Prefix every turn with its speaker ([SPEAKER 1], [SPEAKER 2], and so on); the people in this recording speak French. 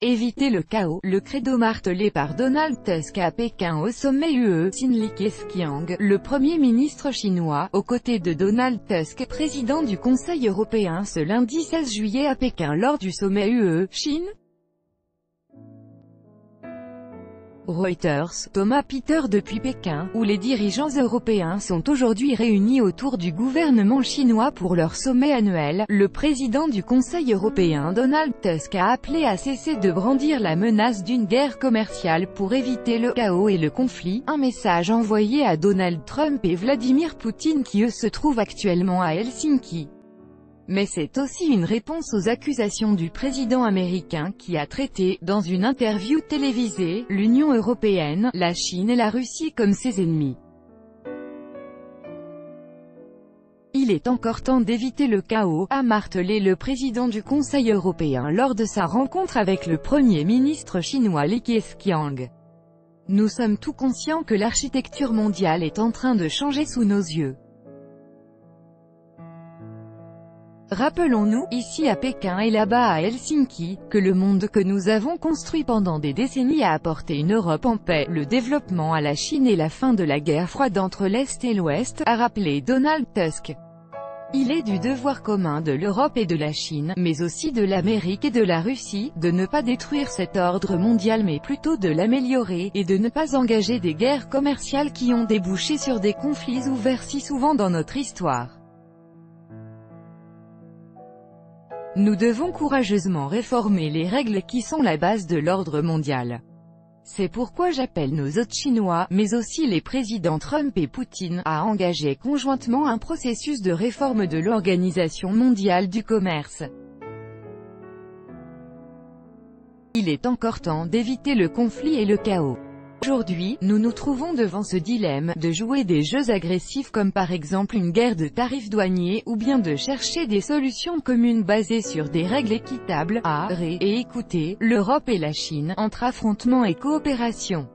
[SPEAKER 1] Éviter le chaos, le credo martelé par Donald Tusk à Pékin au sommet UE. Xin Li Keqiang, le Premier ministre chinois, aux côtés de Donald Tusk, président du Conseil européen ce lundi 16 juillet à Pékin lors du sommet UE-Chine. Reuters, Thomas Peter depuis Pékin, où les dirigeants européens sont aujourd'hui réunis autour du gouvernement chinois pour leur sommet annuel. Le président du Conseil européen Donald Tusk a appelé à cesser de brandir la menace d'une guerre commerciale pour éviter le chaos et le conflit, un message envoyé à Donald Trump et Vladimir Poutine qui eux se trouvent actuellement à Helsinki. Mais c'est aussi une réponse aux accusations du président américain qui a traité, dans une interview télévisée, l'Union européenne, la Chine et la Russie comme ses ennemis. Il est encore temps d'éviter le chaos, a martelé le président du Conseil européen lors de sa rencontre avec le Premier ministre chinois Li Keqiang. Nous sommes tous conscients que l'architecture mondiale est en train de changer sous nos yeux. Rappelons-nous, ici à Pékin et là-bas à Helsinki, que le monde que nous avons construit pendant des décennies a apporté une Europe en paix, le développement à la Chine et la fin de la guerre froide entre l'Est et l'Ouest, a rappelé Donald Tusk. Il est du devoir commun de l'Europe et de la Chine, mais aussi de l'Amérique et de la Russie, de ne pas détruire cet ordre mondial mais plutôt de l'améliorer, et de ne pas engager des guerres commerciales qui ont débouché sur des conflits ouverts si souvent dans notre histoire. Nous devons courageusement réformer les règles qui sont la base de l'ordre mondial. C'est pourquoi j'appelle nos hôtes chinois, mais aussi les présidents Trump et Poutine, à engager conjointement un processus de réforme de l'Organisation mondiale du commerce. Il est encore temps d'éviter le conflit et le chaos. Aujourd'hui, nous nous trouvons devant ce dilemme, de jouer des jeux agressifs comme par exemple une guerre de tarifs douaniers, ou bien de chercher des solutions communes basées sur des règles équitables, et écouter, l'Europe et la Chine, entre affrontement et coopération.